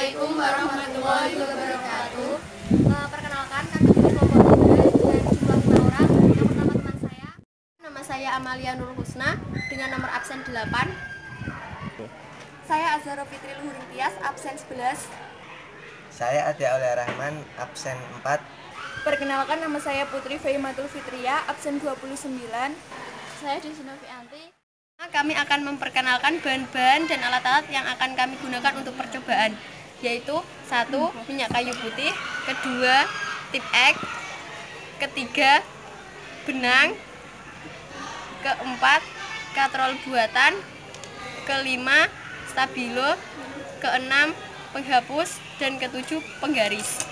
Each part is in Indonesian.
Assalamualaikum warahmatullahi wabarakatuh. Perkenalkan, kami dari kelompok 3 dengan jumlah 5 orang. Yang pertama teman saya. Nama saya Amalia Nur Husna dengan nomor absen 8. Saya Azharo Fitri Luhuring Tias, absen 11. Saya Ade Aulia Rahman, absen 4. Perkenalkan, nama saya Putri Faimatul Fitria, absen 29. Saya Desinovi Anti. Kami akan memperkenalkan bahan-bahan dan alat-alat yang akan kami gunakan untuk percobaan, yaitu 1. Minyak kayu putih, 2. Tip X, 3. Benang, 4. Katrol buatan, 5. Stabilo, 6. Penghapus, dan 7. Penggaris.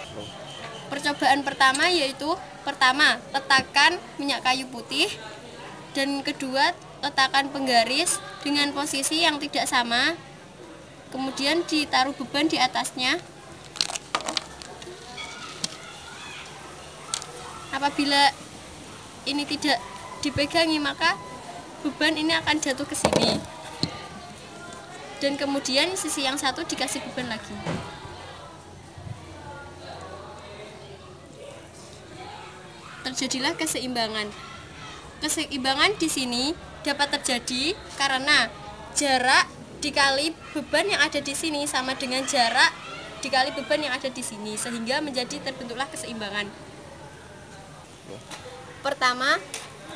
Percobaan pertama yaitu pertama, letakkan minyak kayu putih, dan kedua, letakkan penggaris dengan posisi yang tidak sama, kemudian ditaruh beban di atasnya. Apabila ini tidak dipegangi, maka beban ini akan jatuh ke sini, dan kemudian sisi yang satu dikasih beban lagi. Terjadilah keseimbangan. Keseimbangan di sini dapat terjadi karena jarak dikali beban yang ada di sini sama dengan jarak dikali beban yang ada di sini, sehingga menjadi terbentuklah keseimbangan. Pertama,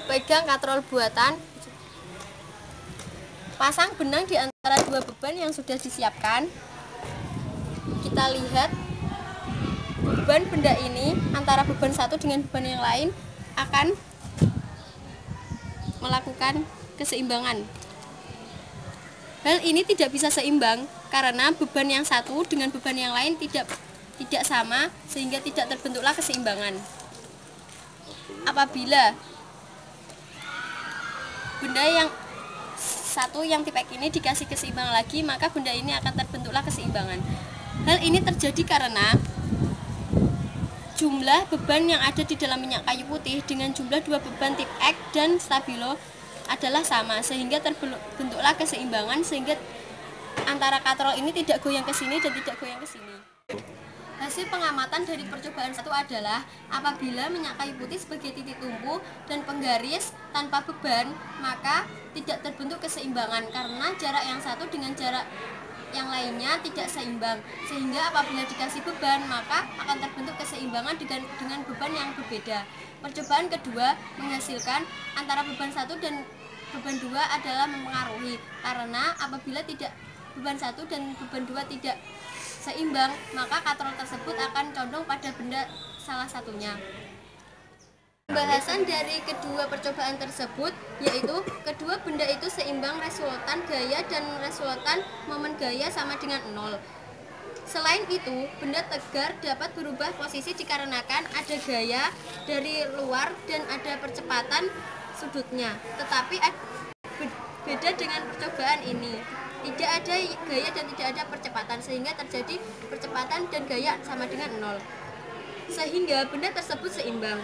pegang katrol buatan. Pasang benang di antara dua beban yang sudah disiapkan. Kita lihat beban benda ini antara beban satu dengan beban yang lain akan melakukan keseimbangan. Hal ini tidak bisa seimbang karena beban yang satu dengan beban yang lain tidak sama, sehingga tidak terbentuklah keseimbangan. Apabila benda yang satu yang tipe ini dikasih keseimbangan lagi, maka benda ini akan terbentuklah keseimbangan. Hal ini terjadi karena jumlah beban yang ada di dalam minyak kayu putih dengan jumlah dua beban tip X dan stabilo adalah sama, sehingga terbentuklah keseimbangan, sehingga antara katrol ini tidak goyang ke sini dan tidak goyang ke sini. Hasil pengamatan dari percobaan satu adalah apabila minyak kayu putih sebagai titik tumpu dan penggaris tanpa beban, maka tidak terbentuk keseimbangan karena jarak yang satu dengan jarak yang lainnya tidak seimbang, sehingga apabila dikasih beban maka akan terbentuk keseimbangan dengan beban yang berbeda. Percobaan kedua menghasilkan antara beban satu dan beban dua adalah mempengaruhi, karena apabila tidak beban satu dan beban dua tidak seimbang, maka katrol tersebut akan condong pada benda salah satunya. Pembahasan dari kedua percobaan tersebut yaitu kedua benda itu seimbang resultan gaya dan resultan momen gaya sama dengan 0. Selain itu, benda tegar dapat berubah posisi dikarenakan ada gaya dari luar dan ada percepatan sudutnya. Tetapi beda dengan percobaan ini, tidak ada gaya dan tidak ada percepatan, sehingga terjadi percepatan dan gaya sama dengan 0, sehingga benda tersebut seimbang.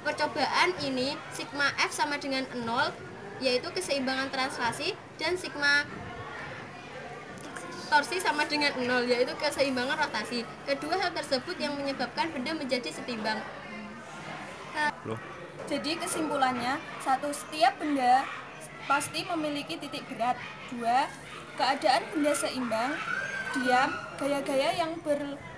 Percobaan ini sigma F sama dengan 0, yaitu keseimbangan translasi, dan sigma torsi sama dengan 0, yaitu keseimbangan rotasi. Kedua hal tersebut yang menyebabkan benda menjadi setimbang. Jadi kesimpulannya, 1. Setiap benda pasti memiliki titik berat. 2. Keadaan benda seimbang. Diam, gaya-gaya yang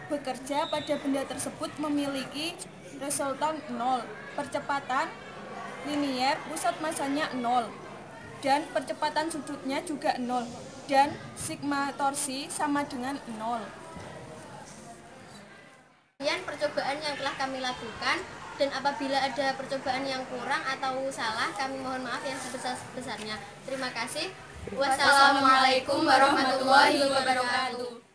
bekerja pada benda tersebut memiliki resultan 0, percepatan linier pusat masanya 0, dan percepatan sudutnya juga 0, dan sigma torsi sama dengan 0. Kemudian percobaan yang telah kami lakukan, dan apabila ada percobaan yang kurang atau salah, kami mohon maaf yang sebesar-besarnya. Terima kasih. Wassalamualaikum warahmatullahi wabarakatuh.